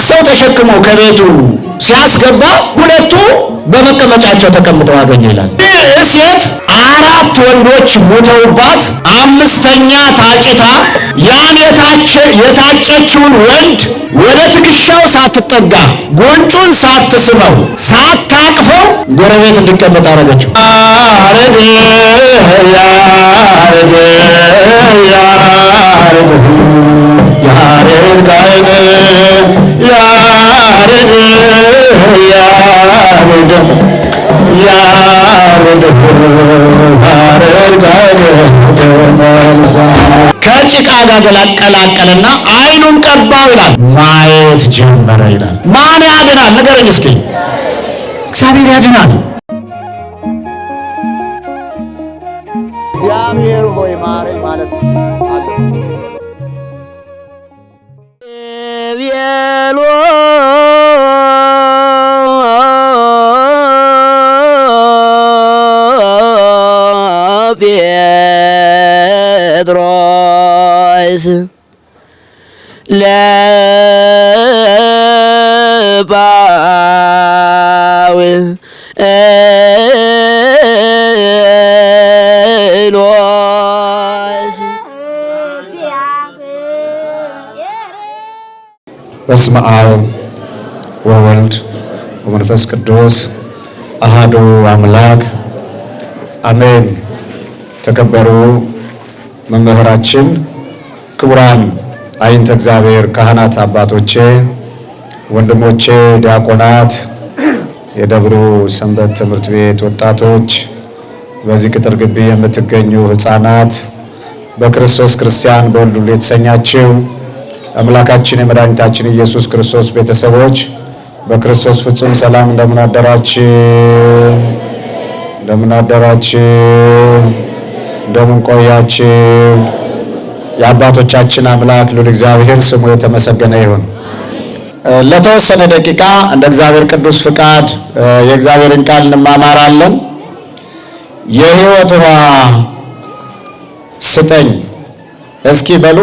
ሰው ተሸክሞ ከቤቱ ሲያስገባ ሁለቱ በመቀመጫቸው ተቀምጠው አገኘ ይላል። ሴት 4 ወንዶች ሞተውባት 5ኛ ታጭታ ያን የታጨችውን ወንድ ወደ ትከሻው ሳትጠጋ ጉንጩን ሳትስመው ሳታቅፈው ጎረቤት እንዲቀመጥ አረገችው። ከጭቃ ጋር ቀላቀለና አይኑን ቀባው ይላል። ማየት ጀመረ ይላል። ማን ያድናል? ንገረኝ እስኪ። እግዚአብሔር ያድናል። እግዚአብሔር ሆይ ማረኝ ማለት አለ። ጴጥሮስ ለጳውሎስ በስመ አብ ወወልድ ወመንፈስ ቅዱስ አሐዱ አምላክ አሜን። ተከበሩ መምህራችን፣ ክቡራን አይንተ እግዚአብሔር ካህናት አባቶቼ፣ ወንድሞቼ ዲያቆናት፣ የደብሩ ሰንበት ትምህርት ቤት ወጣቶች፣ በዚህ ቅጥር ግቢ የምትገኙ ሕፃናት፣ በክርስቶስ ክርስቲያን በወልድ ሁሉ የተሰኛችሁ አምላካችን የመድኃኒታችን ኢየሱስ ክርስቶስ ቤተሰቦች በክርስቶስ ፍጹም ሰላም እንደምን አደራችሁ? እንደምን አደራችሁ? እንደምን ቆያችሁ? የአባቶቻችን አምላክ ልዑል እግዚአብሔር ስሙ የተመሰገነ ይሁን። ለተወሰነ ደቂቃ እንደ እግዚአብሔር ቅዱስ ፍቃድ የእግዚአብሔርን ቃል እንማማራለን። የሕይወት ውሃ ስጠኝ እስኪ በሉ።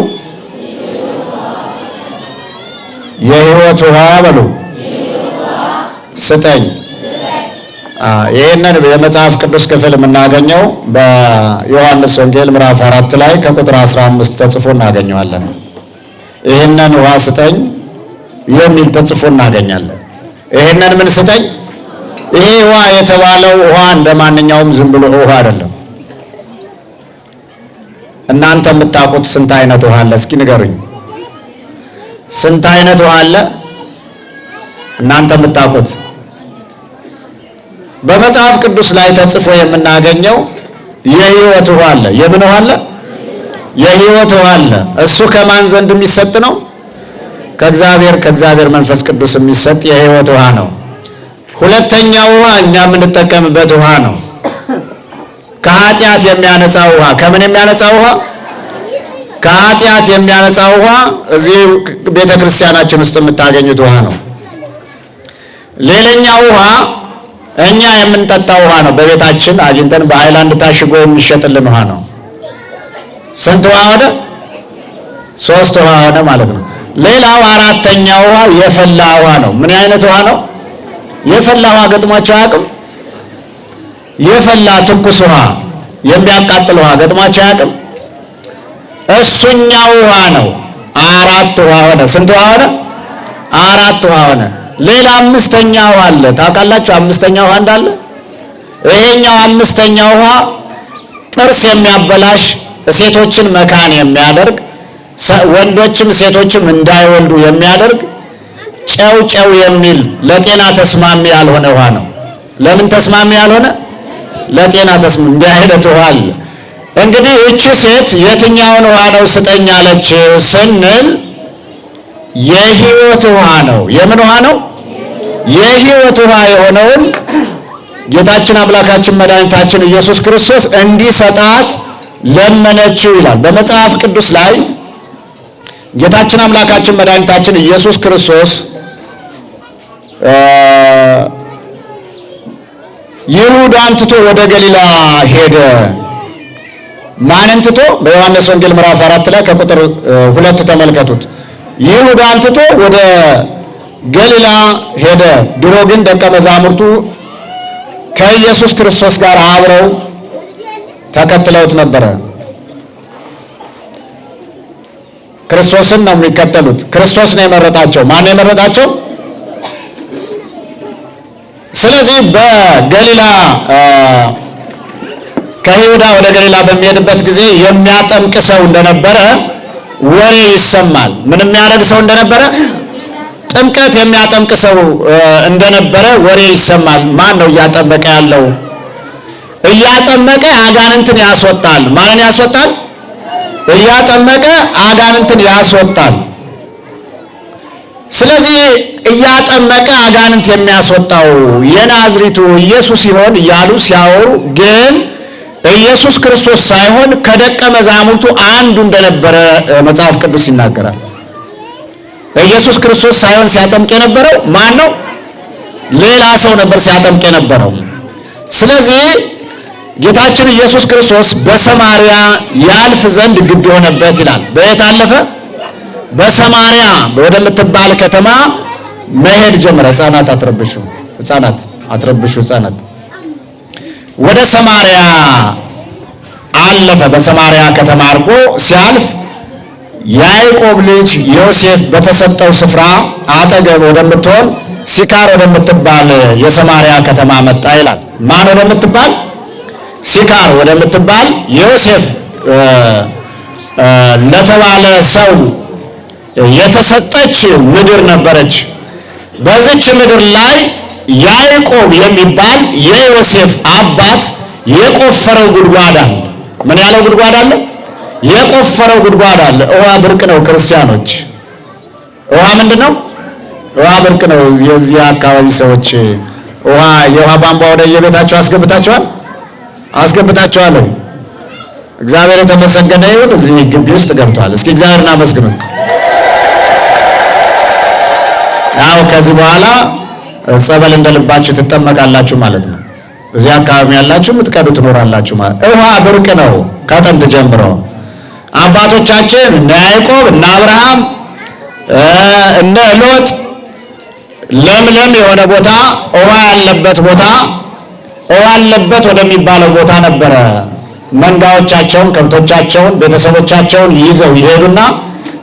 የሕይወት ውሃ በሉ ስጠኝ። ይህንን የመጽሐፍ ቅዱስ ክፍል የምናገኘው በዮሐንስ ወንጌል ምዕራፍ 4 ላይ ከቁጥር 15 ተጽፎ እናገኘዋለን። ይህንን ውሃ ስጠኝ የሚል ተጽፎ እናገኛለን። ይህንን ምን ስጠኝ? ይሄ ውሃ የተባለው ውሃ እንደ ማንኛውም ዝም ብሎ ውሃ አይደለም። እናንተ የምታውቁት ስንት አይነት ውሃ አለ? እስኪ ንገሩኝ። ስንት አይነት ውሃ አለ እናንተ የምታውቁት? በመጽሐፍ ቅዱስ ላይ ተጽፎ የምናገኘው የሕይወት ውሃ አለ። የምን ውሃ አለ? የሕይወት ውሃ አለ። እሱ ከማን ዘንድ የሚሰጥ ነው? ከእግዚአብሔር መንፈስ ቅዱስ የሚሰጥ የሕይወት ውሃ ነው። ሁለተኛው ውሃ እኛ የምንጠቀምበት ውሃ ነው። ከኃጢአት የሚያነጻ ውሃ። ከምን የሚያነጻ ውሃ? ከኃጢአት የሚያነጻ ውሃ እዚህ ቤተክርስቲያናችን ውስጥ የምታገኙት ውሃ ነው። ሌላኛው ውሃ እኛ የምንጠጣው ውሃ ነው። በቤታችን አግኝተን በሃይላንድ ታሽጎ የሚሸጥልን ውሃ ነው። ስንት ውሃ ሆነ? 3 ውሃ ሆነ ማለት ነው። ሌላው አራተኛው ውሃ የፈላ ውሃ ነው። ምን አይነት ውሃ ነው? የፈላ ውሃ ገጥሟቸው አያውቅም? የፈላ ትኩስ ውሃ፣ የሚያቃጥል ውሃ ገጥሟቸው አያውቅም? እሱኛው ውሃ ነው። 4 ውሃ ሆነ። ስንት ውሃ ሆነ? 4 ውሃ ሆነ። ሌላ 5ኛ ውሃ አለ። ታውቃላችሁ 5ኛ ውሃ እንዳለ? ይሄኛው 5ኛ ውሃ ጥርስ የሚያበላሽ፣ ሴቶችን መካን የሚያደርግ፣ ወንዶችም ሴቶችም እንዳይወልዱ የሚያደርግ ጨው የሚል ለጤና ተስማሚ ያልሆነ ውሃ ነው። ለምን ተስማሚ ያልሆነ? ለጤና ተስማሚ እንዲህ አይነት ውሃ አለ። እንግዲህ እቺ ሴት የትኛውን ውሃ ነው ስጠኝ አለችው ስንል የሕይወት ውሃ ነው። የምን ውሃ ነው? የሕይወት ውሃ የሆነውን ጌታችን አምላካችን መድኃኒታችን ኢየሱስ ክርስቶስ እንዲሰጣት ለመነችው ይላል። በመጽሐፍ ቅዱስ ላይ ጌታችን አምላካችን መድኃኒታችን ኢየሱስ ክርስቶስ ይሁዳን ትቶ ወደ ገሊላ ሄደ። ማንን ትቶ? በዮሐንስ ወንጌል ምዕራፍ 4 ላይ ከቁጥር 2 ተመልከቱት። ይሁዳን ትቶ ወደ ገሊላ ሄደ። ድሮ ግን ደቀ መዛሙርቱ ከኢየሱስ ክርስቶስ ጋር አብረው ተከትለውት ነበረ። ክርስቶስን ነው የሚከተሉት። ክርስቶስ ነው የመረጣቸው። ማን ነው የመረጣቸው? ስለዚህ በገሊላ ከይሁዳ ወደ ገሊላ በሚሄድበት ጊዜ የሚያጠምቅ ሰው እንደነበረ ወሬ ይሰማል። ምን የሚያደርግ ሰው እንደነበረ? ጥምቀት የሚያጠምቅ ሰው እንደነበረ ወሬ ይሰማል። ማን ነው እያጠመቀ ያለው? እያጠመቀ አጋንንትን ያስወጣል። ማንን ያስወጣል? እያጠመቀ አጋንንትን ያስወጣል። ስለዚህ እያጠመቀ አጋንንት የሚያስወጣው የናዝሪቱ ኢየሱስ ይሆን እያሉ ሲያወሩ ግን ኢየሱስ ክርስቶስ ሳይሆን ከደቀ መዛሙርቱ አንዱ እንደነበረ መጽሐፍ ቅዱስ ይናገራል። ኢየሱስ ክርስቶስ ሳይሆን ሲያጠምቅ የነበረው ማን ነው? ሌላ ሰው ነበር ሲያጠምቅ የነበረው። ስለዚህ ጌታችን ኢየሱስ ክርስቶስ በሰማርያ ያልፍ ዘንድ ግድ ሆነበት ይላል። በየት አለፈ? በሰማርያ ወደምትባል ከተማ መሄድ ጀመረ። ሕፃናት አትረብሹ፣ ሕፃናት አትረብሹ፣ ሕፃናት ወደ ሰማርያ አለፈ። በሰማርያ ከተማ አድርጎ ሲያልፍ ያዕቆብ ልጅ ዮሴፍ በተሰጠው ስፍራ አጠገብ ወደምትሆን ሲካር ወደምትባል የሰማርያ ከተማ መጣ ይላል። ማን ወደምትባል? ሲካር ወደምትባል ዮሴፍ ለተባለ ሰው የተሰጠች ምድር ነበረች። በዚች ምድር ላይ ያዕቆብ የሚባል የዮሴፍ አባት የቆፈረው ጉድጓድ አለ። ምን ያለው ጉድጓድ አለ? የቆፈረው ጉድጓድ አለ። ውሃ ብርቅ ነው ክርስቲያኖች። ውሃ ምንድን ነው? ውሃ ብርቅ ነው። የዚህ አካባቢ ሰዎች ውሃ የውሃ ቧንቧ ወደ የቤታቸው አስገብታችኋል? አስገብታችኋል? እግዚአብሔር የተመሰገነ ይሁን። እዚህ ግቢ ውስጥ ገብቷል። እስኪ እግዚአብሔርን አመስግኑ። ያው ከዚህ በኋላ ጸበል እንደልባችሁ ትጠመቃላችሁ ማለት ነው። እዚህ አካባቢ ያላችሁ የምትቀዱ ትኖራላችሁ ማለት። ውሃ ብርቅ ነው ከጥንት ጀምሮ። አባቶቻችን እነ ያዕቆብ እነ አብርሃም እነ ሎጥ ለምለም የሆነ ቦታ ውሃ ያለበት ቦታ ውሃ ያለበት ወደሚባለው ቦታ ነበረ መንጋዎቻቸውን፣ ከብቶቻቸውን፣ ቤተሰቦቻቸውን ይዘው ይሄዱና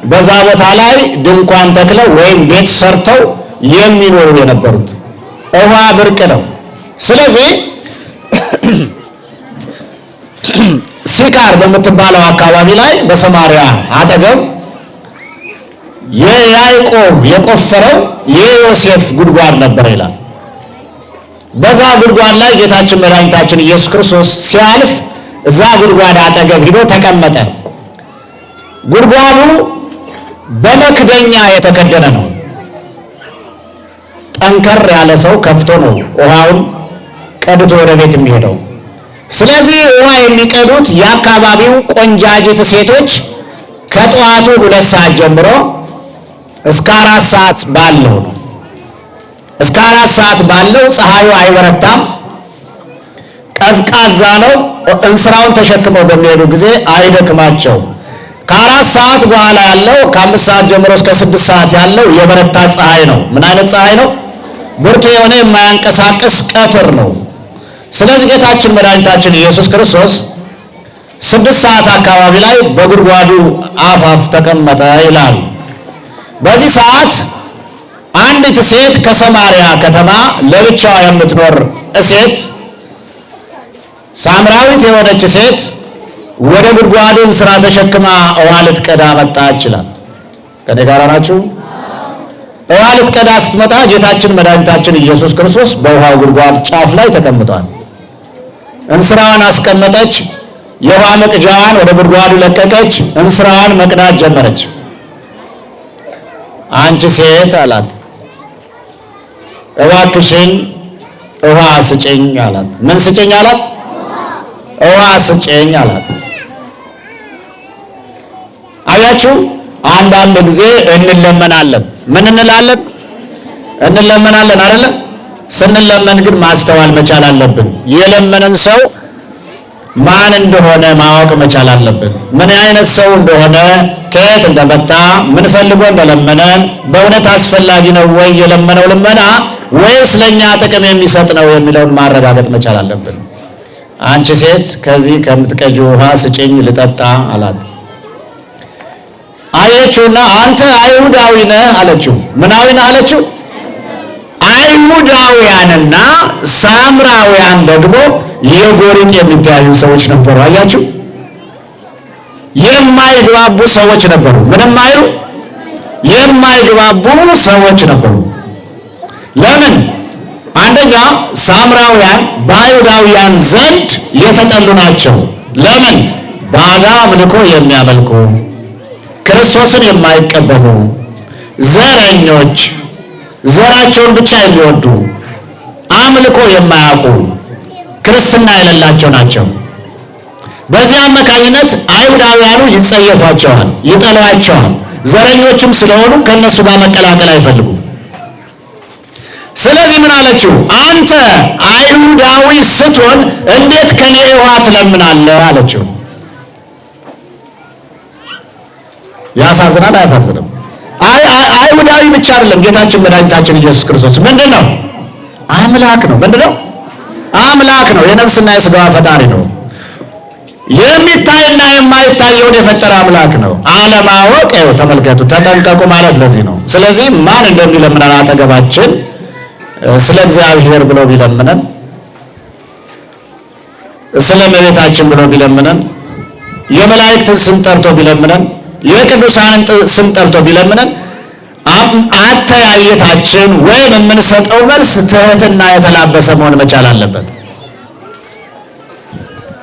በዛ ቦታ ላይ ድንኳን ተክለው ወይም ቤት ሰርተው የሚኖሩ የነበሩት። ውሃ ብርቅ ነው። ስለዚህ ሲካር በምትባለው አካባቢ ላይ በሰማርያ አጠገብ የያዕቆብ የቆፈረው የዮሴፍ ጉድጓድ ነበር ይላል። በዛ ጉድጓድ ላይ ጌታችን መድኃኒታችን ኢየሱስ ክርስቶስ ሲያልፍ እዛ ጉድጓድ አጠገብ ሄዶ ተቀመጠ። ጉድጓዱ በመክደኛ የተከደነ ነው። ጠንከር ያለ ሰው ከፍቶ ነው ውሃውን ቀድቶ ወደ ቤት የሚሄደው። ስለዚህ ውሃ የሚቀዱት የአካባቢው ቆንጃጅት ሴቶች ከጠዋቱ 2 ሰዓት ጀምሮ እስከ 4 ሰዓት ባለው ነው። እስከ 4 ሰዓት ባለው ፀሐዩ አይበረታም፣ ቀዝቃዛ ነው። እንስራውን ተሸክመው በሚሄዱ ጊዜ አይደክማቸው። ከ4 ሰዓት በኋላ ያለው ከ5 ሰዓት ጀምሮ እስከ 6 ሰዓት ያለው የበረታ ፀሐይ ነው። ምን አይነት ፀሐይ ነው? ብርቱ የሆነ የማያንቀሳቅስ ቀትር ነው። ስለዚህ ጌታችን መድኃኒታችን ኢየሱስ ክርስቶስ 6 ሰዓት አካባቢ ላይ በጉድጓዱ አፋፍ ተቀመጠ ይላል። በዚህ ሰዓት አንዲት ሴት ከሰማርያ ከተማ ለብቻዋ የምትኖር ሴት፣ ሳምራዊት የሆነች ሴት ወደ ጉድጓዱ እንስራ ተሸክማ ውሃ ልትቀዳ መጣች ይላል። ከኔ ጋር ናችሁ? ውሃ ልትቀዳ ስትመጣ ጌታችን መድኃኒታችን ኢየሱስ ክርስቶስ በውሃው ጉድጓድ ጫፍ ላይ ተቀምጧል። እንስራዋን አስቀመጠች። የውሃ መቅጃዋን ወደ ጉድጓዱ ለቀቀች። እንስራዋን መቅዳት ጀመረች። አንቺ ሴት አላት፣ እባክሽን ውሃ ስጭኝ አላት። ምን ስጭኝ አላት? ውሃ ስጭኝ አላት። አያችሁ፣ አንዳንድ ጊዜ እንለመናለን። ምን እንላለን? እንለመናለን አይደለ? ስንለመን ግን ማስተዋል መቻል አለብን። የለመነን ሰው ማን እንደሆነ ማወቅ መቻል አለብን። ምን አይነት ሰው እንደሆነ፣ ከየት እንደመጣ፣ ምን ፈልጎ እንደለመነን፣ በእውነት አስፈላጊ ነው ወይ የለመነው ልመና ወይስ ለኛ ጥቅም የሚሰጥ ነው የሚለውን ማረጋገጥ መቻል አለብን። አንቺ ሴት ከዚህ ከምትቀጂ ውሃ ስጭኝ ልጠጣ አላት። አየችውና አንተ አይሁዳዊ ነህ አለችው። ምናዊ ነህ አለችው? አይሁዳውያንና ሳምራውያን ደግሞ የጎሪጥ የሚተያዩ ሰዎች ነበሩ። አያችሁ፣ የማይግባቡ ሰዎች ነበሩ። ምንም አይሉ የማይግባቡ ሰዎች ነበሩ። ለምን? አንደኛ ሳምራውያን በአይሁዳውያን ዘንድ የተጠሉ ናቸው። ለምን? ባዕድ አምልኮ የሚያመልኩ፣ ክርስቶስን የማይቀበሉ፣ ዘረኞች፣ ዘራቸውን ብቻ የሚወዱ፣ አምልኮ የማያውቁ፣ ክርስትና የሌላቸው ናቸው። በዚህ አማካኝነት አይሁዳውያኑ ይጸየፏቸዋል፣ ይጠሏቸዋል። ዘረኞቹም ስለሆኑ ከነሱ ጋር መቀላቀል አይፈልጉም። ስለዚህ ምን አለችው? አንተ አይሁዳዊ ስትሆን እንዴት ከኔ ውሃ ትለምናለህ አለችው። ያሳዝናል አያሳዝንም? አይሁዳዊ ብቻ አይደለም ጌታችን መድኃኒታችን ኢየሱስ ክርስቶስ ምንድን ነው? አምላክ ነው። ምንድን ነው? አምላክ ነው። የነፍስና የሥጋ ፈጣሪ ነው። የሚታይና የማይታየውን የፈጠረ አምላክ ነው። አለማወቅ ይኸው ተመልከቱ፣ ተጠንቀቁ ማለት ለዚህ ነው። ስለዚህ ማን እንደሚለምነን አጠገባችን ስለ እግዚአብሔር ብሎ ቢለምነን፣ ስለ እመቤታችን ብሎ ቢለምነን፣ የመላእክትን ስም ጠርቶ ቢለምነን፣ የቅዱሳንን ስም ጠርቶ ቢለምነን አተያየታችን ወይም የምንሰጠው መልስ ትህትና የተላበሰ መሆን መቻል አለበት።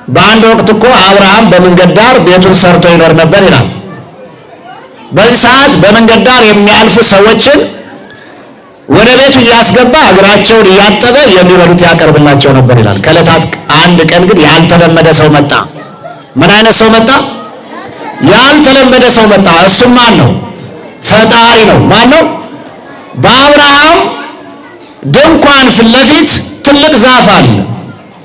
በአንድ ወቅት እኮ አብርሃም በመንገድ ዳር ቤቱን ሰርቶ ይኖር ነበር ይላል። በዚህ ሰዓት በመንገድ ዳር የሚያልፉ ሰዎችን ወደ ቤቱ እያስገባ እግራቸውን እያጠበ የሚበሉት ያቀርብላቸው ነበር ይላል። ከዕለታት አንድ ቀን ግን ያልተለመደ ሰው መጣ። ምን አይነት ሰው መጣ? ያልተለመደ ሰው መጣ። እሱም ማን ነው? ፈጣሪ ነው። ማን ነው? በአብርሃም ድንኳን ፊት ለፊት ትልቅ ዛፍ አለ።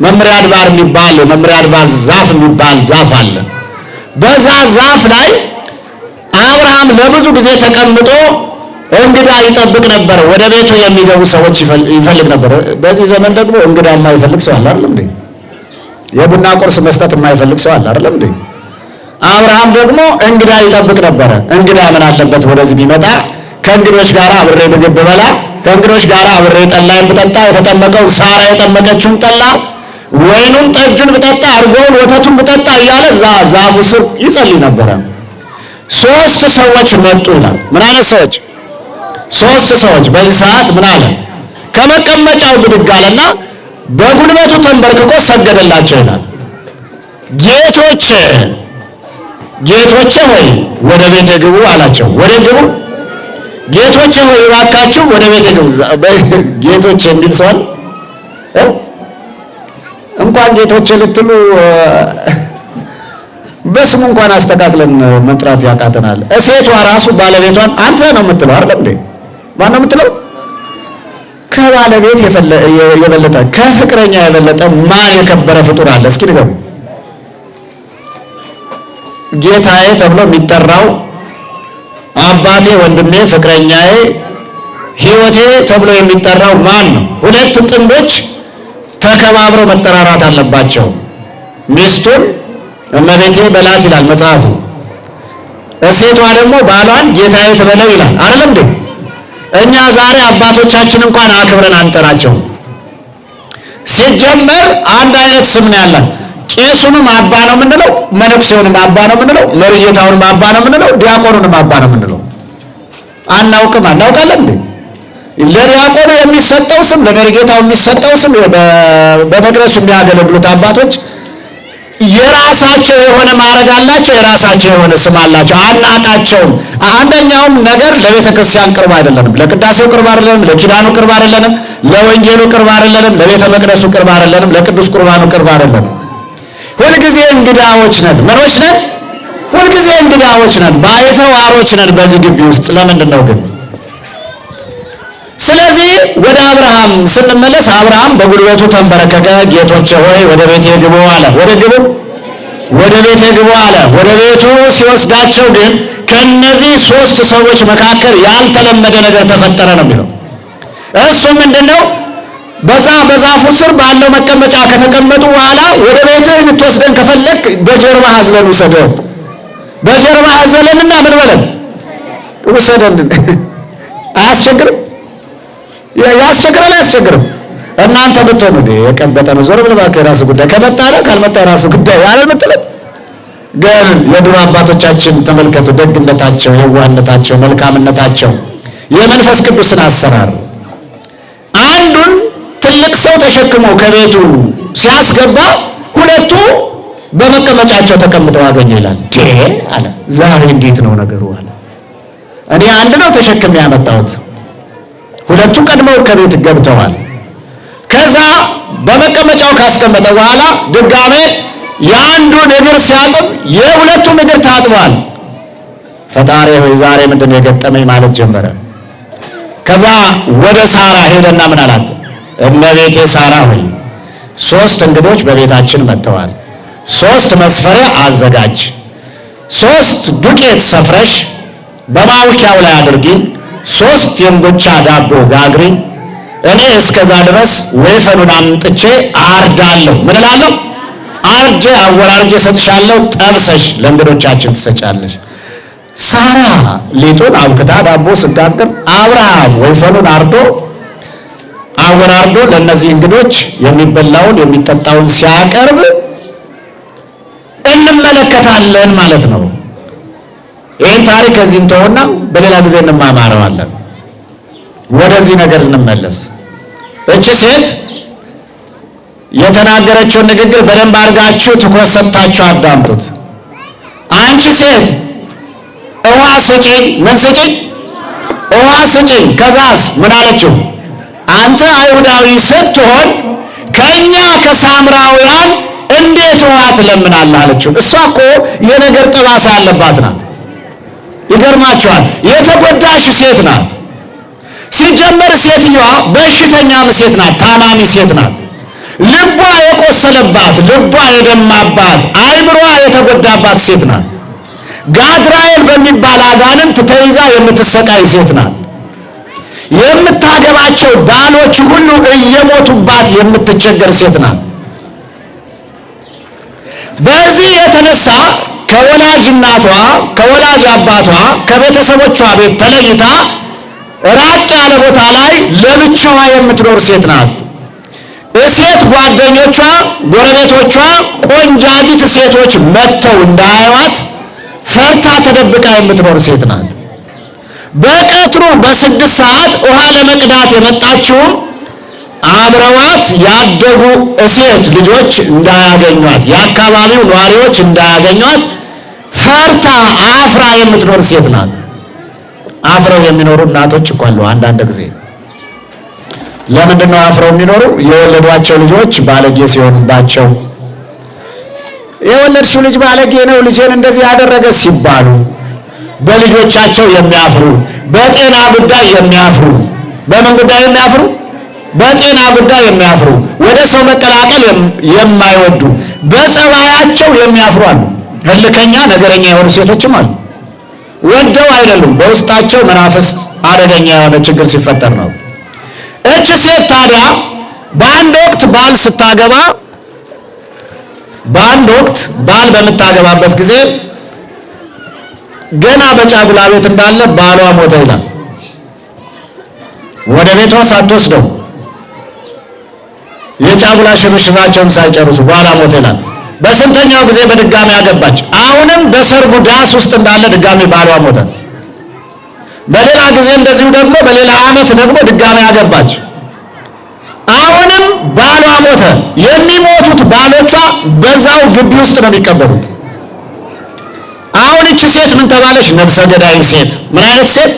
መምሪያ አድባር የሚባል መምሪያ አድባር ዛፍ የሚባል ዛፍ አለ። በዛ ዛፍ ላይ አብርሃም ለብዙ ጊዜ ተቀምጦ እንግዳ ይጠብቅ ነበር። ወደ ቤቱ የሚገቡ ሰዎች ይፈልግ ነበር። በዚህ ዘመን ደግሞ እንግዳ የማይፈልግ ሰው አለ አይደለም እንዴ? የቡና ቁርስ መስጠት የማይፈልግ ሰው አለ አይደለም እንዴ? አብርሃም ደግሞ እንግዳ ይጠብቅ ነበረ። እንግዳ ምን አለበት ወደዚህ ቢመጣ ከእንግዶች ጋር አብሬ ምግብ ብበላ፣ ከእንግዶች ጋር አብሬ ጠላይን ብጠጣ፣ የተጠመቀውን ሳራ የጠመቀችውን ጠላ፣ ወይኑን ጠጁን ብጠጣ፣ እርጎውን ወተቱን ብጠጣ እያለ ዛፉ ስር ይጸልይ ነበረ። ሶስት ሰዎች መጡ ይላል። ምን አይነት ሰዎች? ሶስት ሰዎች። በዚህ ሰዓት ምን አለ? ከመቀመጫው ብድግ አለና በጉልበቱ ተንበርክኮ ሰገደላቸው ይላል። ጌቶቼ ሆይ ወደ ቤቴ ግቡ አላቸው። ወደ ግቡ? ጌቶቼ ሆይ እባካችሁ ወደ ቤቴ ግቡ። ጌቶቼ የሚል ሰው አለ? እንኳን ጌቶቼ ልትሉ በስሙ እንኳን አስተካክለን መጥራት ያቃተናል። ሴቷ ራሱ ባለቤቷን አንተ ነው የምትለው አይደል እንዴ? ማን ነው የምትለው? ከባለቤት የበለጠ ከፍቅረኛ የበለጠ ማን የከበረ ፍጡር አለ? እስኪ ንገሩ። ጌታዬ ተብሎ የሚጠራው አባቴ፣ ወንድሜ፣ ፍቅረኛዬ፣ ሕይወቴ ተብሎ የሚጠራው ማን ነው? ሁለት ጥንዶች ተከባብረው መጠራራት አለባቸው። ሚስቱን እመቤቴ በላት ይላል መጽሐፉ። ሴቷ ደግሞ ባሏን ጌታዬ ትበለው ይላል አይደለም እንዴ? እኛ ዛሬ አባቶቻችን እንኳን አክብረን አንጠራቸውም። ሲጀመር አንድ አይነት ስም ነው ያለን። ቄሱንም አባ ነው የምንለው፣ መነኩሴውንም አባ ነው የምንለው፣ መርጌታውንም አባ ነው የምንለው፣ ዲያቆኑንም አባ ነው የምንለው። አናውቅም? እናውቃለን እንዴ? ለዲያቆኑ የሚሰጠው ስም፣ ለመርጌታው የሚሰጠው ስም፣ በመቅደሱ የሚያገለግሉት አባቶች የራሳቸው የሆነ ማዕረግ አላቸው፣ የራሳቸው የሆነ ስም አላቸው። አናቃቸውም። አንደኛውም ነገር ለቤተ ክርስቲያን ቅርብ አይደለንም፣ ለቅዳሴው ቅርብ አይደለንም፣ ለኪዳኑ ቅርብ አይደለንም፣ ለወንጌሉ ቅርብ አይደለንም፣ ለቤተ መቅደሱ ቅርብ አይደለንም፣ ለቅዱስ ቁርባኑ ቅርብ አይደለንም። ሁልጊዜ እንግዳዎች ነን። ምኖች ነን? ሁልጊዜ እንግዳዎች ነን፣ ባይተዋሮች ነን በዚህ ግቢ ውስጥ። ለምንድን ነው ግን? ስለዚህ ወደ አብርሃም ስንመለስ አብርሃም በጉልበቱ ተንበረከከ። ጌቶቼ ሆይ ወደ ቤቴ ግቡ አለ። ወደ ግቡ ወደ ቤቴ ግቡ አለ። ወደ ቤቱ ሲወስዳቸው ግን ከነዚህ 3 ሰዎች መካከል ያልተለመደ ነገር ተፈጠረ ነው የሚለው። እሱ ምንድነው? በዛፉ ስር ባለው መቀመጫ ከተቀመጡ በኋላ ወደ ቤትህ ልትወስደን ከፈለክ በጀርባ አዝለን ውሰደን፣ በጀርባ አዝለንና ምን በለን ውሰደን። አያስቸግርም? ያስቸግራል? አያስቸግርም? እናንተ ብትሆኑ የቀበጠ ነው ዞር ብለህ የራስህ ጉዳይ፣ ከመጣ ነው ካልመጣ የራስህ ጉዳይ አለ የምትለው። ግን የድሮ አባቶቻችን ተመልከቱ፣ ደግነታቸው፣ የዋህነታቸው፣ መልካምነታቸው፣ የመንፈስ ቅዱስን አሰራር። አንዱን ትልቅ ሰው ተሸክሞ ከቤቱ ሲያስገባ 2ቱ በመቀመጫቸው ተቀምጠው አገኘ ይላል። አለ ዛሬ እንዴት ነው ነገሩ አለ። እኔ አንድ ነው ተሸክሜ ያመጣሁት፣ 2ቱ ቀድመው ከቤት ገብተዋል። ከዛ በመቀመጫው ካስቀመጠ በኋላ ድጋሜ የአንዱን እግር ሲያጥብ የ2ቱም እግር ታጥቧል። ፈጣሪ ሆይ ዛሬ ምንድን ነው የገጠመኝ ማለት ጀመረ። ከዛ ወደ ሳራ ሄደና ምን አላት? እመቤቴ ሳራ ሆይ 3 እንግዶች በቤታችን መጥተዋል። 3 መስፈሪያ አዘጋጅ፣ 3 ዱቄት ሰፍረሽ በማውኪያው ላይ አድርጊ፣ 3 የእንጎቻ ዳቦ ጋግሪ። እኔ እስከዛ ድረስ ወይፈኑን አምጥቼ አርዳለሁ። ምን እላለሁ? አርጄ አወራርጄ ሰጥሻለሁ። ጠብሰሽ ለእንግዶቻችን ትሰጫለሽ። ሳራ ሊጡን አብክታ ዳቦ ስጋግር፣ አብርሃም ወይፈኑን አርዶ አወራርዶ ለእነዚህ እንግዶች የሚበላውን የሚጠጣውን ሲያቀርብ እንመለከታለን ማለት ነው። ይህን ታሪክ እዚህ እንተውና በሌላ ጊዜ እንማማረዋለን። ወደዚህ ነገር እንመለስ። እቺ ሴት የተናገረችውን ንግግር በደንብ አድርጋችሁ ትኩረት ሰጥታችሁ አዳምጡት። አንቺ ሴት ውሃ ስጪኝ። ምን ስጪኝ? ውሃ ስጪኝ። ከዛስ ምን አለችው? አንተ አይሁዳዊ ስትሆን ከእኛ ከሳምራውያን እንዴት ውሃ ትለምናለህ አለችው። እሷ እኮ የነገር ጠባሳ ያለባት ናት። ይገርማችኋል፣ የተጎዳሽ ሴት ናት። ሲጀመር ሴትዮዋ በሽተኛም ሴት ናት፣ ታማሚ ሴት ናት። ልቧ የቆሰለባት፣ ልቧ የደማባት፣ አይምሯ የተጎዳባት ሴት ናት። ጋድራኤል በሚባል አጋንንት ተይዛ የምትሰቃይ ሴት ናት። የምታገባቸው ባሎች ሁሉ እየሞቱባት የምትቸገር ሴት ናት። በዚህ የተነሳ ከወላጅ እናቷ፣ ከወላጅ አባቷ፣ ከቤተሰቦቿ ቤት ተለይታ ራቅ ያለ ቦታ ላይ ለብቻዋ የምትኖር ሴት ናት። ሴት ጓደኞቿ፣ ጎረቤቶቿ ቆንጃጅት ሴቶች መጥተው እንዳያዩዋት ፈርታ ተደብቃ የምትኖር ሴት ናት። በቀትሩ በ6 ሰዓት ውሃ ለመቅዳት የመጣችውም አብረዋት ያደጉ ሴት ልጆች እንዳያገኟት፣ የአካባቢው ነዋሪዎች እንዳያገኟት ፈርታ አፍራ የምትኖር ሴት ናት። አፍረው የሚኖሩ እናቶች እኮ አሉ። አንዳንድ ጊዜ ለምንድን ነው አፍረው የሚኖሩ? የወለዷቸው ልጆች ባለጌ ሲሆኑባቸው፣ የወለድሽው ልጅ ባለጌ ነው፣ ልጄን እንደዚህ ያደረገ ሲባሉ በልጆቻቸው የሚያፍሩ፣ በጤና ጉዳይ የሚያፍሩ። በምን ጉዳይ የሚያፍሩ? በጤና ጉዳይ የሚያፍሩ፣ ወደ ሰው መቀላቀል የማይወዱ፣ በጸባያቸው የሚያፍሩ አሉ። ህልከኛ ነገረኛ የሆኑ ሴቶችም አሉ። ወደው አይደሉም፣ በውስጣቸው መናፍስት አደገኛ የሆነ ችግር ሲፈጠር ነው። እቺ ሴት ታዲያ በአንድ ወቅት ባል ስታገባ፣ በአንድ ወቅት ባል በምታገባበት ጊዜ ገና በጫጉላ ቤት እንዳለ ባሏ ሞተ ይላል። ወደ ቤቷ ሳትወስደው የጫጉላ ሽርሽራቸውን ሳይጨርሱ በኋላ ሞተ ይላል። በስንተኛው ጊዜ በድጋሚ ያገባች? አሁንም በሰርጉ ዳስ ውስጥ እንዳለ ድጋሚ ባሏ ሞተ። በሌላ ጊዜ እንደዚሁ ደግሞ በሌላ ዓመት ደግሞ ድጋሚ ያገባች። አሁንም ባሏ ሞተ። የሚሞቱት ባሎቿ በዛው ግቢ ውስጥ ነው የሚቀበሩት። አሁን እቺ ሴት ምን ተባለች? ነፍሰ ገዳይ ሴት። ምን አይነት ሴት?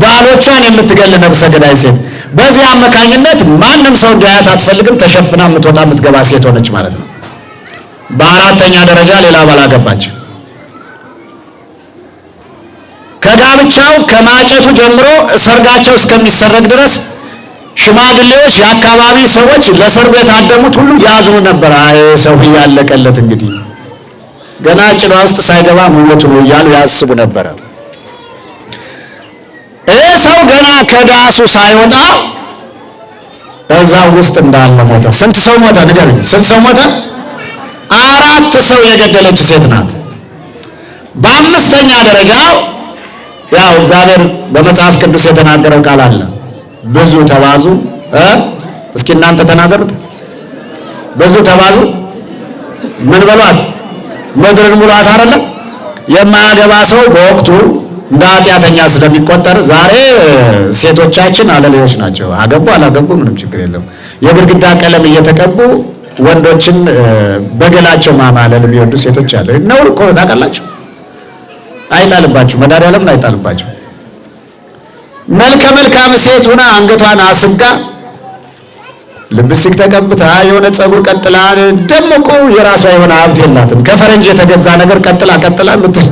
ባሎቿን የምትገል ነፍሰ ገዳይ ሴት። በዚህ አማካኝነት ማንም ሰው እንዲያያት አትፈልግም። ተሸፍና የምትወጣ የምትገባ ሴት ሆነች ማለት ነው። በአራተኛ ደረጃ ሌላ ባል አገባች። ከጋብቻው ከማጨቱ ጀምሮ ሰርጋቸው እስከሚሰረግ ድረስ ሽማግሌዎች፣ የአካባቢ ሰዎች ለሰርጉ የታደሙት ሁሉ ያዝኑ ነበር። አይ ሰው ያለቀለት እንግዲህ ገና ጭኗ ውስጥ ሳይገባ ሞቱ ነው እያሉ ያስቡ ነበረ። ይህ ሰው ገና ከዳሱ ሳይወጣ እዛው ውስጥ እንዳለ ሞተ። ስንት ሰው ሞተ? ንገሩኝ። ስንት ሰው ሞተ? 4 ሰው የገደለች ሴት ናት። በአምስተኛ ደረጃ ያው እግዚአብሔር በመጽሐፍ ቅዱስ የተናገረው ቃል አለ። ብዙ ተባዙ። እስኪ እናንተ ተናገሩት። ብዙ ተባዙ። ምን በሏት? ምድርን ሙሏት አይደለ? የማያገባ ሰው በወቅቱ እንደ ኃጢአተኛ ስለሚቆጠር ዛሬ ሴቶቻችን አለሌዎች ናቸው። አገቡ አላገቡ ምንም ችግር የለም። የግድግዳ ቀለም እየተቀቡ ወንዶችን በገላቸው ማማለል የሚወዱ ሴቶች አለ። ነውር እኮ ታውቃላችሁ። አይጣልባችሁ፣ መድኃኒዓለምን አይጣልባችሁ። መልከ መልካም ሴት ሆና አንገቷን አስጋ ልብስቲክ ተቀብታ የሆነ ፀጉር ቀጥላ ደግሞ እኮ የራሷ የሆነ ሀብት የላትም። ከፈረንጅ የተገዛ ነገር ቀጥላ ምትል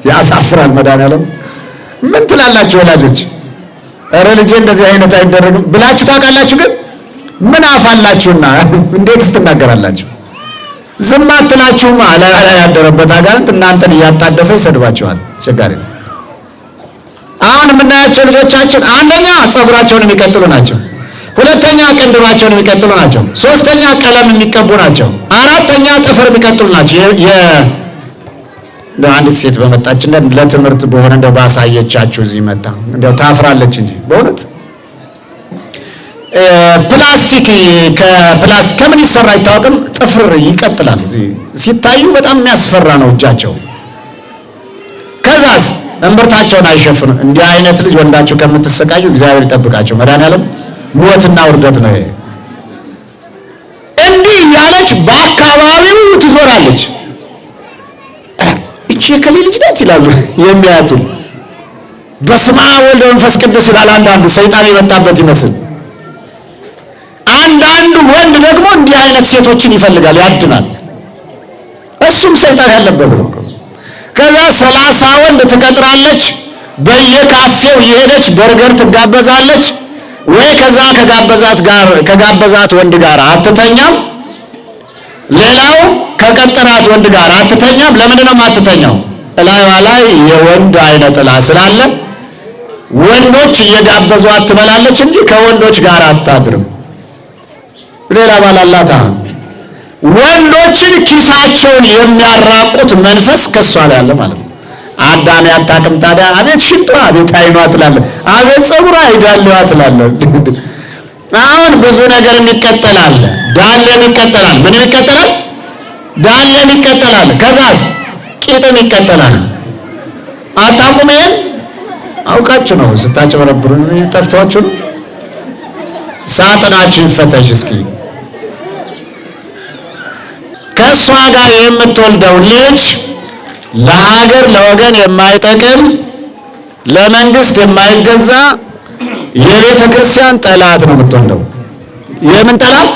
ያሳፍራል። መድኃኒዓለም ምን ትላላችሁ ወላጆች? ኧረ ልጄ እንደዚህ አይነት አይደረግም ብላችሁ ታውቃላችሁ? ግን ምን አፋላችሁና እንዴትስ ትናገራላችሁ? ዝም አትላችሁም? አላ ያደረበት አጋንንት እናንተን እያጣደፈ ይሰድባችኋል። አስቸጋሪ ነው። አሁን የምናያቸው ልጆቻችን አንደኛ ፀጉራቸውን የሚቀጥሉ ናቸው። ሁለተኛ ቅንድባቸውን የሚቀጥሉ ናቸው። ሶስተኛ ቀለም የሚቀቡ ናቸው። አራተኛ ጥፍር የሚቀጥሉ ናቸው። አንዲት ሴት በመጣች ለትምህርት በሆነ እንደው ባሳየቻችሁ እዚህ መጣ እንደው ታፍራለች እንጂ በእውነት ፕላስቲክ ከፕላስቲክ ከምን ይሰራ አይታወቅም። ጥፍር ይቀጥላል። ሲታዩ በጣም የሚያስፈራ ነው እጃቸው። ከዛስ እምብርታቸውን አይሸፍኑ። እንዲህ አይነት ልጅ ወንዳችሁ ከምትሰቃዩ እግዚአብሔር ይጠብቃቸው። መድኃኒዓለም ሞትና ውርደት ነው ይሄ። እንዲህ እያለች በአካባቢው ትዞራለች። እቺ የከሌ ልጅ ናት ይላሉ የሚያዩት። በስመ አብ ወወልድ ወመንፈስ ቅዱስ ይላል አንዳንዱ፣ ሰይጣን የመጣበት ይመስል። አንዳንዱ ወንድ ደግሞ እንዲህ አይነት ሴቶችን ይፈልጋል፣ ያድናል። እሱም ሰይጣን ያለበት ነው። ከዛ 30 ወንድ ትቀጥራለች። በየካፌው የሄደች በርገር ትጋበዛለች። ወይ ከዛ ከጋበዛት ወንድ ጋር አትተኛም። ሌላው ከቀጠራት ወንድ ጋር አትተኛም። ለምንድን ነው የማትተኛው? እላይዋ ላይ የወንድ አይነ ጥላ ስላለ ወንዶች እየጋበዟት ትበላለች እንጂ ከወንዶች ጋር አታድርም። ሌላ ባላላታ ወንዶችን ኪሳቸውን የሚያራቁት መንፈስ ከሷ ላይ አለ ማለት ነው። አዳም ያታቅም ታዲያ አቤት ሽንጧ፣ አቤት አይኗ ትላለ፣ አቤት ፀጉሯ አይዳለዋ ትላለ። አሁን ብዙ ነገር የሚቀጠላል። ዳሌም ይቀጠላል። ምንም ይቀጠላል? ዳሌም ይቀጠላል። ከዛስ ቂጥም ይቀጠላል። አታውቁም? ይሄን አውቃችሁ ነው ስታጨበረብሩ ጠፍቷችሁ ነው። ሳጥናችሁ ይፈተሽ እስኪ። ከእሷ ጋር የምትወልደው ልጅ ለሀገር ለወገን የማይጠቅም ለመንግስት የማይገዛ የቤተ ክርስቲያን ጠላት ነው የምትወልደው። የምን ጠላት?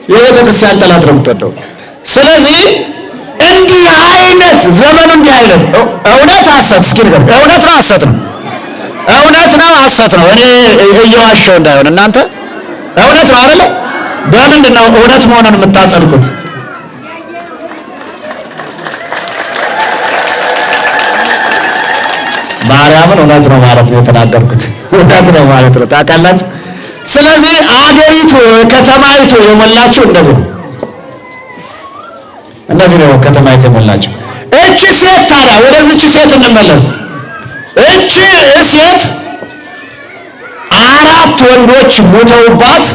የቤተ ክርስቲያን ጠላት ነው የምትወልደው። ስለዚህ እንዲህ አይነት ዘመኑ እንዲህ አይነት እውነት ሐሰት፣ እስኪ ንገር፣ እውነት ነው ሐሰት ነው? እውነት ነው ሐሰት ነው? እኔ እየዋሸው እንዳይሆን እናንተ እውነት ነው አይደለ? በምንድን ነው እውነት መሆኑን የምታጸድቁት? ማርያምን እውነት ነው ማለት ነው የተናገርኩት። እውነት ነው ማለት ነው። ታውቃላችሁ። ስለዚህ አገሪቱ ከተማይቱ የሞላችው እንደዚህ ነው። እንደዚህ ነው ከተማይቱ የሞላችው። እቺ ሴት ታዲያ ወደዚች ሴት እንመለስ። እቺ ሴት 4 ወንዶች ሞተውባት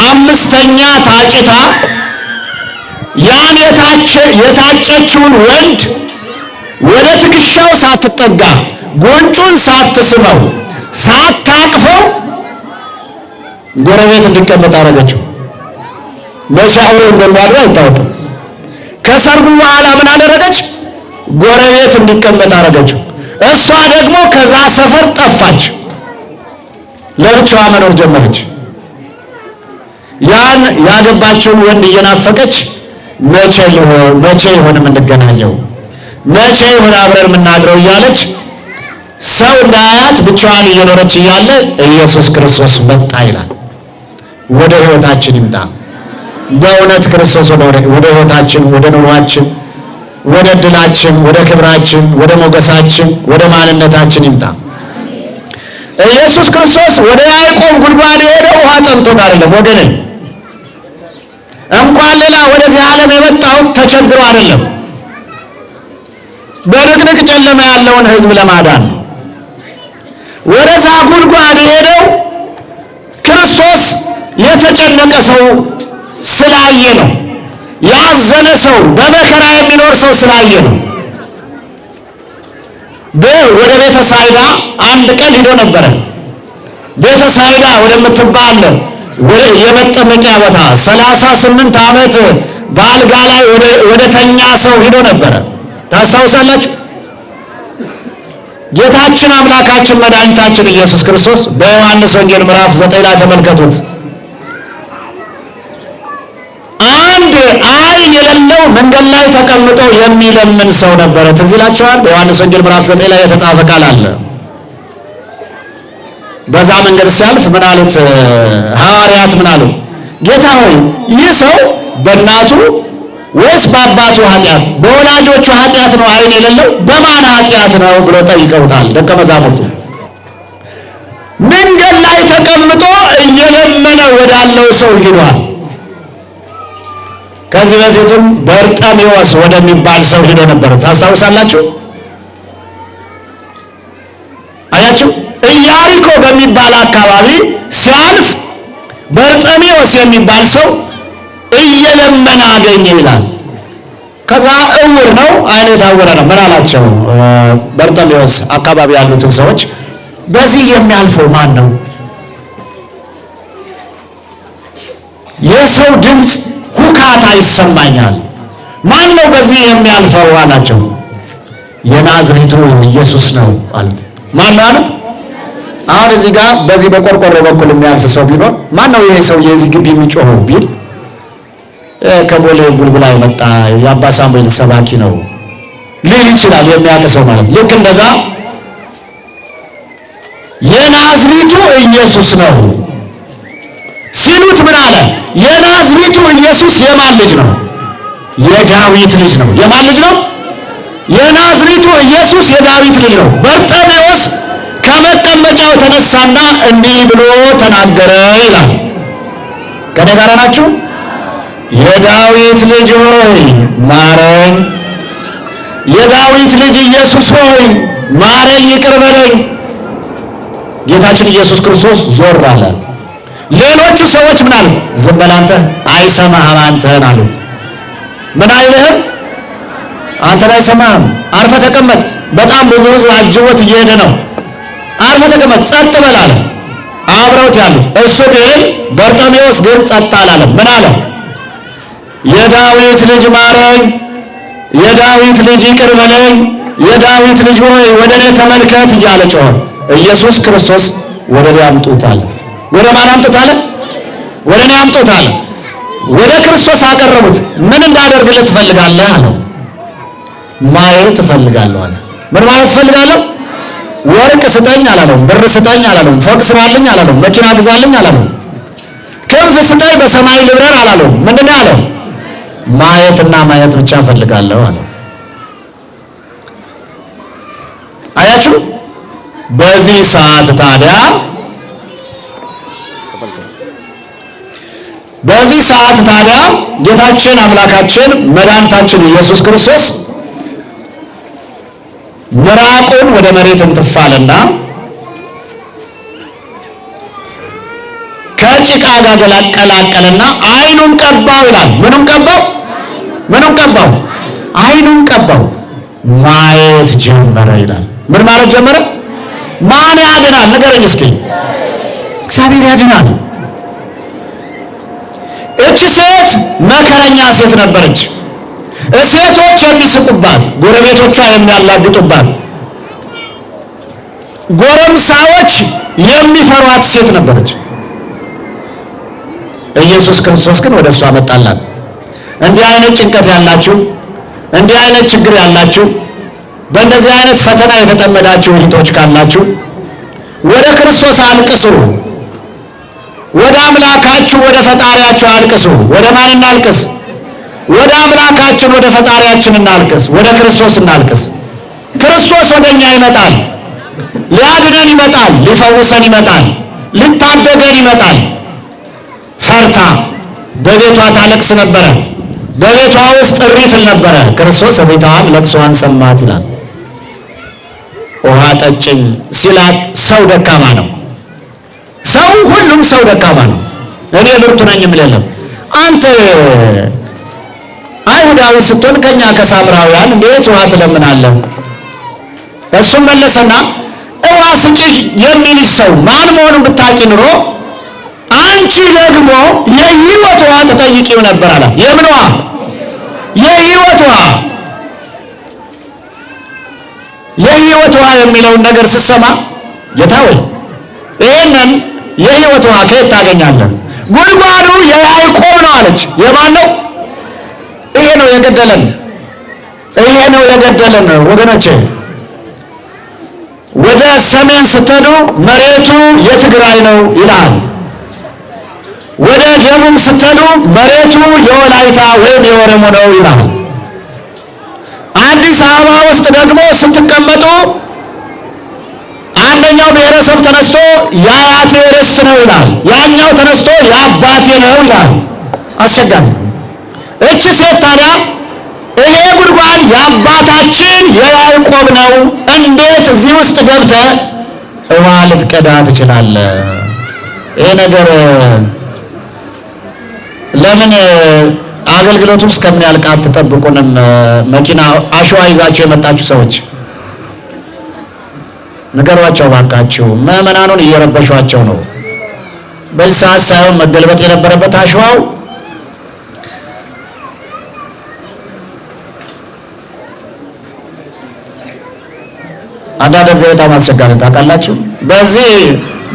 5ኛ ታጭታ ያን የታጨችውን ወንድ ወደ ትከሻው ሳትጠጋ ጎንጩን ሳትስመው ሳታቅፈው ጎረቤት እንዲቀመጥ አደረገችው። መሻውሬ እንደማድረግ አይታወቅም። ከሰርጉ በኋላ ምን አደረገች? ጎረቤት እንዲቀመጥ አደረገችው። እሷ ደግሞ ከዛ ሰፈር ጠፋች፣ ለብቻዋ መኖር ጀመረች። ያን ያገባችውን ወንድ እየናፈቀች መቼ ይሆን የምንገናኘው፣ መቼ ይሆን አብረን የምናድረው እያለች ሰው እንዳያት ብቻዋን እየኖረች እያለ ኢየሱስ ክርስቶስ መጣ ይላል። ወደ ሕይወታችን ይምጣ። በእውነት ክርስቶስ ወደ ሕይወታችን፣ ወደ ኑሯችን፣ ወደ ዕድላችን፣ ወደ ክብራችን፣ ወደ ሞገሳችን፣ ወደ ማንነታችን ይምጣ። ኢየሱስ ክርስቶስ ወደ ያዕቆብ ጉድጓድ የሄደው ውሃ ጠምቶት አይደለም ወገኔ። እንኳን ሌላ ወደዚህ ዓለም የመጣው ተቸግሮ አይደለም። በድቅድቅ ጨለማ ያለውን ሕዝብ ለማዳን ነው። ወደዛ ጉድጓድ የሄደው ክርስቶስ የተጨነቀ ሰው ስላየ ነው። ያዘነ ሰው፣ በመከራ የሚኖር ሰው ስላየ ነው። ወደ ቤተ ሳይዳ አንድ ቀን ሂዶ ነበረ። ቤተ ሳይዳ ወደምትባል የመጠመቂያ ቦታ 38 ዓመት በአልጋ ላይ ወደ ተኛ ሰው ሂዶ ነበረ። ታስታውሳላችሁ? ጌታችን አምላካችን መድኃኒታችን ኢየሱስ ክርስቶስ በዮሐንስ ወንጌል ምዕራፍ 9 ላይ ተመልከቱት። አንድ ዓይን የሌለው መንገድ ላይ ተቀምጦ የሚለምን ሰው ነበረ። ትዝ ይላችኋል? በዮሐንስ ወንጌል ምዕራፍ 9 ላይ የተጻፈ ቃል አለ። በዛ መንገድ ሲያልፍ ምን አሉት ሐዋርያት? ምን አሉት? ጌታ ሆይ ይህ ሰው በእናቱ ወይስ በአባቱ ኃጢአት፣ በወላጆቹ ኃጢአት ነው ዓይን የሌለው? በማን ኃጢአት ነው ብሎ ጠይቀውታል ደቀ መዛሙርቱ። መንገድ ላይ ተቀምጦ እየለመነ ወዳለው ሰው ሂዷል። ከዚህ በፊትም በርጤሜዎስ ወደሚባል ሰው ሂዶ ነበር። ታስታውሳላችሁ? አያችሁ? ኢያሪኮ በሚባል አካባቢ ሲያልፍ በርጤሜዎስ የሚባል ሰው እየለመነ አገኘ ይላል። ከዛ እውር ነው፣ ዓይኑ የታወረ ነው። ምን አላቸው በርጤሜዎስ አካባቢ ያሉትን ሰዎች? በዚህ የሚያልፈው ማን ነው? የሰው ድምፅ ሁካታ ይሰማኛል። ማን ነው በዚህ የሚያልፈው አላቸው። የናዝሬቱ ኢየሱስ ነው አሉት። ማን ነው አሉት? አሁን እዚህ ጋር በዚህ በቆርቆሮ በኩል የሚያልፍ ሰው ቢኖር ማን ነው ይሄ ሰው የዚህ ግቢ የሚጮኸው ቢል ከቦሌ ቡልቡላ የመጣ የአባ ሳሙኤል ሰባኪ ነው ሊል ይችላል፣ የሚያውቅ ሰው ማለት። ልክ እንደዛ የናዝሬቱ ኢየሱስ ነው ሲሉት ምን አለ? የናዝሬቱ ኢየሱስ የማን ልጅ ነው? የዳዊት ልጅ ነው። የማን ልጅ ነው? የናዝሬቱ ኢየሱስ የዳዊት ልጅ ነው። በርጤሜዎስ ከመቀመጫው ተነሳና እንዲህ ብሎ ተናገረ ይላል። ከኔ ጋር ናችሁ? የዳዊት ልጅ ሆይ ማረኝ፣ የዳዊት ልጅ ኢየሱስ ሆይ ማረኝ፣ ይቅር በለኝ። ጌታችን ኢየሱስ ክርስቶስ ዞር አለ። ሌሎቹ ሰዎች ምን አሉት? ዝም በል አንተ፣ አይሰማህም አንተን አሉት። ምን አይልህም? አንተን አይሰማህም፣ አርፈ ተቀመጥ። በጣም ብዙ ሕዝብ አጅቦት እየሄደ ነው፣ አርፈ ተቀመጥ፣ ጸጥ በል አለ። አብረውት ያሉ እሱ ግን በርጤሜዎስ ግን ጸጥ አላለም። ምን አለ? የዳዊት ልጅ ማረኝ፣ የዳዊት ልጅ ይቅር በለኝ፣ የዳዊት ልጅ ሆይ ወደ እኔ ተመልከት እያለ ጮኸ። ኢየሱስ ክርስቶስ ወደ እኔ አምጡት አለ። ወደ ማን አምጡት አለ? ወደ እኔ አምጡት አለ። ወደ ክርስቶስ አቀረቡት። ምን እንዳደርግልህ ትፈልጋለህ አለው። ማየት እፈልጋለሁ አለ። ምን ማለት እፈልጋለሁ? ወርቅ ስጠኝ አላለውም፣ ብር ስጠኝ አላለውም፣ ፎቅ ስራልኝ አላለውም፣ መኪና ግዛልኝ አላለውም፣ ክንፍ ስጠኝ በሰማይ ልብረር አላለውም። ምንድን ነው ያለው? ማየትና ማየት ብቻ እፈልጋለሁ አለው። አያችሁ? በዚህ ሰዓት ታዲያ ጌታችን አምላካችን መድኃኒታችን ኢየሱስ ክርስቶስ ምራቁን ወደ መሬት እንትፋልና ከጭቃ ጋር ቀላቀለና ዓይኑን ቀባው ይላል። ምኑን ቀባው? ምኑን ቀባው? ዓይኑን ቀባው። ማየት ጀመረ ይላል። ምን ማለት ጀመረ? ማን ያድናል? ንገረኝ እስኪ። እግዚአብሔር ያድናል። እቺ ሴት መከረኛ ሴት ነበረች። ሴቶች የሚስቁባት፣ ጎረቤቶቿ የሚያላግጡባት፣ ጎረምሳዎች የሚፈሯት ሴት ነበረች። ኢየሱስ ክርስቶስ ግን ወደ እሷ መጣላት። እንዲህ አይነት ጭንቀት ያላችሁ፣ እንዲህ አይነት ችግር ያላችሁ፣ በእንደዚህ አይነት ፈተና የተጠመዳችሁ እህቶች ካላችሁ ወደ ክርስቶስ አልቅሱ። ወደ አምላካችሁ ወደ ፈጣሪያችሁ አልቅሱ። ወደ ማን እናልቅስ? ወደ አምላካችን ወደ ፈጣሪያችን እናልቅስ። ወደ ክርስቶስ እናልቅስ። ክርስቶስ ወደኛ ይመጣል። ሊያድነን ይመጣል። ሊፈውሰን ይመጣል። ሊታደገን ይመጣል። ፈርታ በቤቷ ታለቅስ ነበረ። በቤቷ ውስጥ እሪ ትል ነበረ። ክርስቶስ እሪታዋን ለቅሶዋን ሰማት ይላል። ውሃ ጠጭኝ ሲላት ሰው ደካማ ነው። ሁሉም ሰው ደካማ ነው። እኔ ብርቱ ነኝ የሚል የለም። አንተ አይሁዳዊ ስትሆን ከኛ ከሳምራውያን እንዴት ውሃ ትለምናለህ? እሱም መለሰና ውሃ ስጭኝ የሚልሽ ሰው ማን መሆኑን ብታውቂ ኑሮ አንቺ ደግሞ የሕይወት ውሃ ተጠይቂው ነበር አላት። የምን ውሃ? የሕይወት ውሃ። የሕይወት ውሃ የሚለውን ነገር ስትሰማ ጌታ ሆይ ይሄንን የሕይወት ውሃ ከየት ታገኛለህ? ጉድጓዱ የያዕቆብ ነው አለች። የማን ነው? ይሄ ነው የገደለን። ይሄ ነው የገደለን ወገኖቼ። ወደ ሰሜን ስትሄዱ መሬቱ የትግራይ ነው ይላል። ወደ ደቡብ ስትሄዱ መሬቱ የወላይታ ወይም የኦሮሞ ነው ይላል። አዲስ አበባ ውስጥ ደግሞ ስትቀመጡ አንደኛው ብሔረሰብ ተነስቶ የአያቴ ርስት ነው ይላል። ያኛው ተነስቶ የአባቴ ነው ይላል። አስቸጋሪ ነው። እቺ ሴት ታዲያ ይሄ ጉድጓድ የአባታችን የያዕቆብ ነው፣ እንዴት እዚህ ውስጥ ገብተህ ውሃ ልትቀዳ ትችላለህ? ይሄ ነገር ለምን አገልግሎቱ እስከሚያልቅ አትጠብቁንም? መኪና አሸዋ ይዛችሁ የመጣችሁ ሰዎች ንገሯቸው ባካችሁ። ምዕመናኑን እየረበሿቸው ነው። በዚህ ሰዓት ሳይሆን መገልበጥ የነበረበት አሸዋው አንዳንድ ጊዜ በጣም አስቸጋሪ ታውቃላችሁ። በዚህ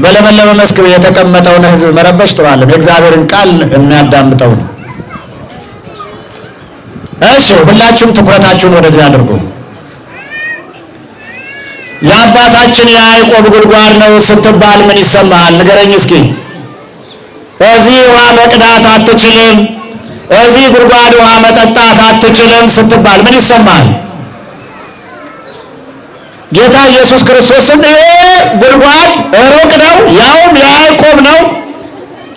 በለመለመ መስክ የተቀመጠውን ሕዝብ መረበሽ ጥሩ አይደለም። የእግዚአብሔርን ቃል የሚያዳምጠው ነው። እሺ፣ ሁላችሁም ትኩረታችሁን ወደዚህ አድርጉ። የአባታችን የያዕቆብ ጉድጓድ ነው ስትባል ምን ይሰማሃል? ንገረኝ እስኪ። እዚህ ውሃ መቅዳት አትችልም፣ እዚህ ጉድጓድ ውሃ መጠጣት አትችልም ስትባል ምን ይሰማሃል? ጌታ ኢየሱስ ክርስቶስን ይሄ ጉድጓድ ሩቅ ነው፣ ያውም የያዕቆብ ነው፣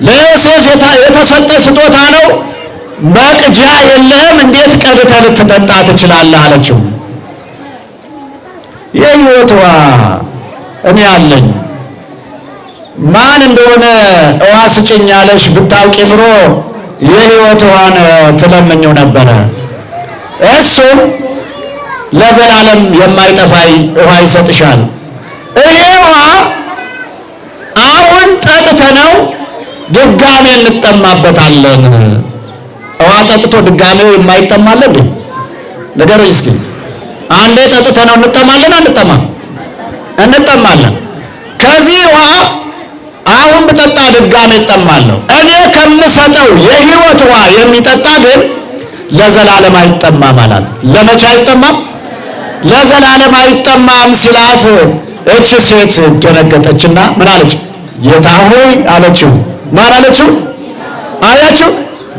ለዮሴፍ የተሰጠ ስጦታ ነው፣ መቅጃ የለህም፣ እንዴት ቀድተህ ልትጠጣ ትችላለህ አለችው። የሕይወት ውሃ እኔ አለኝ። ማን እንደሆነ ውሃ ስጭኝ ያለሽ ብታውቂ ኑሮ የሕይወት ውሃን ትለምኘው ነበረ። እሱም ለዘላለም የማይጠፋ ውሃ ይሰጥሻል። ይሄ ውሃ አሁን ጠጥተነው ድጋሜ እንጠማበታለን። ውሃ ጠጥቶ ድጋሜው የማይጠማል እንዴ? ንገሩኝ እስኪ። አንዴ ጠጥተነው እንጠማለን አንጠማም? እንጠማለን። ከዚህ ውሃ አሁን ብጠጣ ድጋሜ እጠማለሁ። እኔ ከምሰጠው የሕይወት ውሃ የሚጠጣ ግን ለዘላለም አይጠማም አላት። ለመቼ አይጠማም? ለዘላለም አይጠማም ሲላት እቺ ሴት ደነገጠችና ምን አለች? ጌታ ሆይ አለችው። ማን አለችው? አያችሁ፣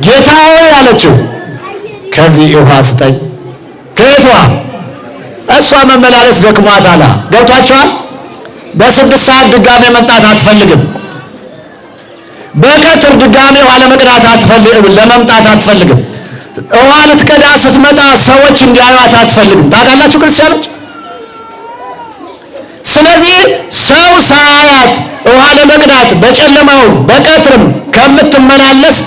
ጌታ ሆይ አለችው። ከዚህ ውሃ ስጠኝ። ከየት ውሃ? እሷ መመላለስ ደክሟታል። ገብቷቸዋል። በ6 ሰዓት ድጋሜ መምጣት አትፈልግም። በቀትር ድጋሜ ውሃ ለመቅዳት ለመምጣት አትፈልግም። ውሃ ልትቀዳ ስትመጣ ሰዎች እንዲያዩት አትፈልግም። ታውቃላችሁ ክርስቲያኖች። ስለዚህ ሰው ሳያያት ውሃ ለመቅዳት በጨለማው በቀትርም ከምትመላለስ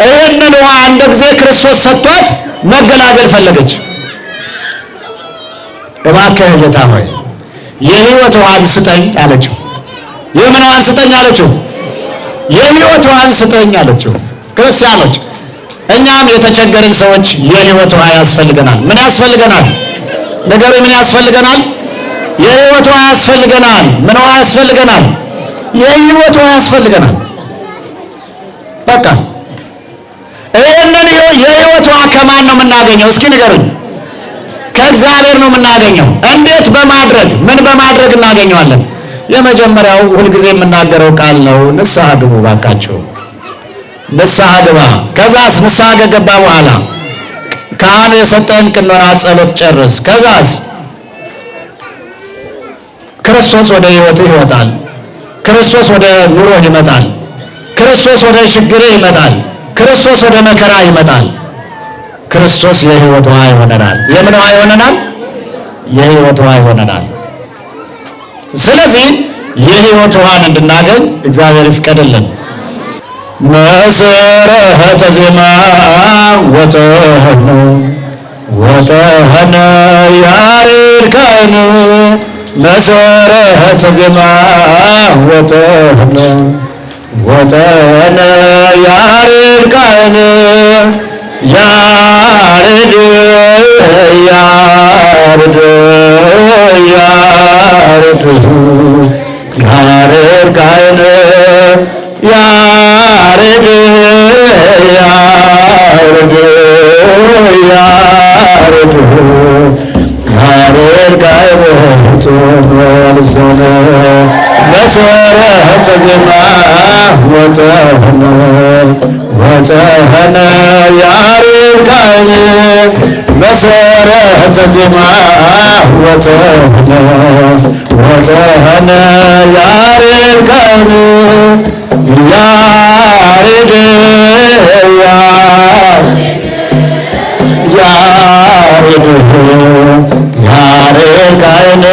ይህንን ውሃ አንድ ጊዜ ክርስቶስ ሰጥቷት መገላገል ፈለገች። እባክህ ጌታ ሆይ የሕይወት ውሃን ስጠኝ አለችው። የምን ውሃን ስጠኝ አለችው? የሕይወት ውሃን ስጠኝ አለችው። ክርስቲያኖች እኛም የተቸገርን ሰዎች የሕይወት ውሃ ያስፈልገናል። ምን ያስፈልገናል? ነገሩ ምን ያስፈልገናል? የሕይወት ውሃ ያስፈልገናል። ምን ውሃ ያስፈልገናል? የሕይወት ውሃ ያስፈልገናል። በቃ ይህንን የሕይወት ውሃ ከማን ነው የምናገኘው? እስኪ ንገሩኝ። ከእግዚአብሔር ነው የምናገኘው። እንዴት በማድረግ ምን በማድረግ እናገኘዋለን? የመጀመሪያው ሁልጊዜ የምናገረው ቃል ነው። ንስሐ ግቡ ባካችሁ፣ ንስሐ ግባ። ከዛስ ንስሐ ከገባ በኋላ ካህኑ የሰጠህን ቀኖና ጸሎት ጨርስ። ከዛስ ክርስቶስ ወደ ሕይወትህ ይወጣል። ክርስቶስ ወደ ኑሮህ ይመጣል። ክርስቶስ ወደ ችግርህ ይመጣል። ክርስቶስ ወደ መከራ ይመጣል። ክርስቶስ የሕይወት ውሃ ይሆነናል። የምን ውሃ ይሆነናል? የሕይወት ውሃ ይሆነናል። ስለዚህ የሕይወት ውሃን እንድናገኝ እግዚአብሔር ይፍቀድልን። መሰረተ ዜማ ወጠህነ ያሬድ ካህን መሰረተ ዜማ ወጠህነ ያሬድ ካህን ያሬድ ያሬድ ያሬድ ያሬድ ካህን ያሬድ ያሬድ ያሬድ ያሬድ ካህን ተመልሰነ መሰረተ ዜማ ወጠህነ ያሬድ ካህን መሰረተ ዜማ ወጠህነ ያሬድ ካህን ያሬድ ያሬድ ያሬድ ካህን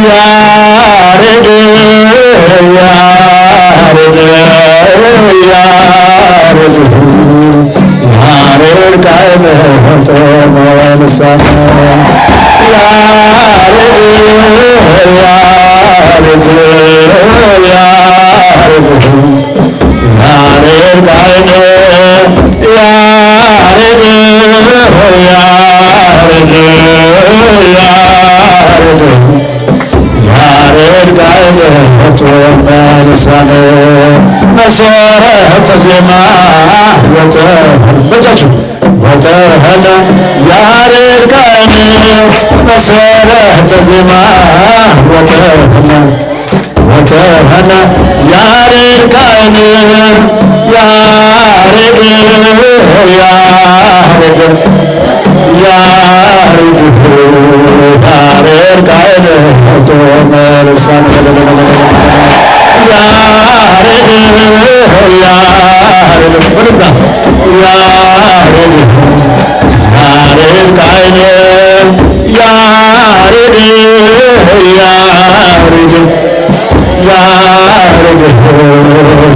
ያሬድ ያሬድ ያሬድ ካህን ተመልሰነ ያሬድ ያሬድ ያሬድ ካህን ያሬድ ያሬድ ካህን ተመልሰነ መሰረተ ዜማ ወጠህነ ያሬድ ካህን መሰረተ ዜማ ወጠህነ ያሬድ ካህን ያሬድ ያሬድ ካህን ተመልሰነ ያሬድ ካህን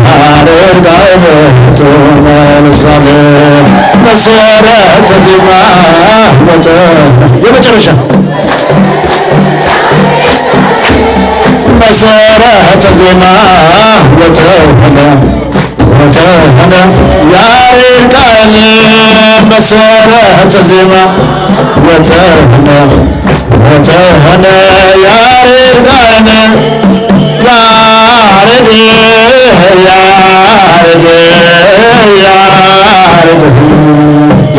ያሬድ ካህን ተመልሰነ መሰረተ ዜማ የመጨረሻ መሰረተ ዜማ ወጠህነ ያሬድ ካህን መሰረተ ዜማ ወጠህነ ያሬድ ካህን ያሬድ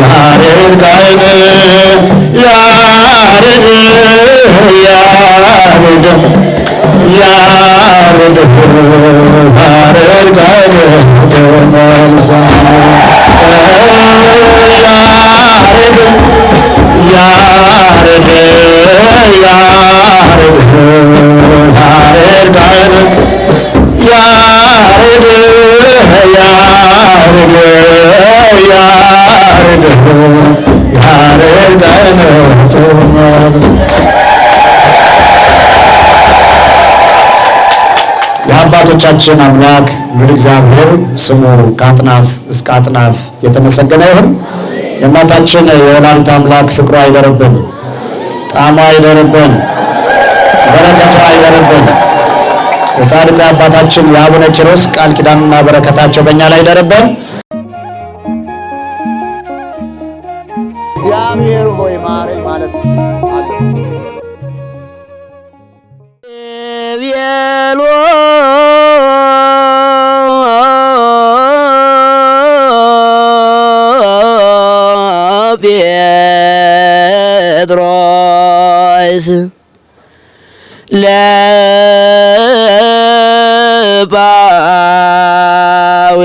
ያሬድ ካህን ያሬድ ካህን ተመልሰነ ያሬድ ካህን ያሬድ ካህን ተመልሰነ የአባቶቻችን አምላክ እግዚአብሔር ስሙ ከአጥናፍ እስከ አጥናፍ የተመሰገነ ይሁን። የእናታችን የወላዲተ አምላክ ፍቅሯ አይደርብን፣ ጣዕሟ አይደርብን፣ በረከቷ አይደርብን። የጻድቁ አባታችን የአቡነ ኪሮስ ቃል ኪዳንና በረከታቸው በእኛ ላይ አይደርብን። እግዚአብሔር ሆይ ማረኝ ማለት አለ። ጴጥሮስ ለባው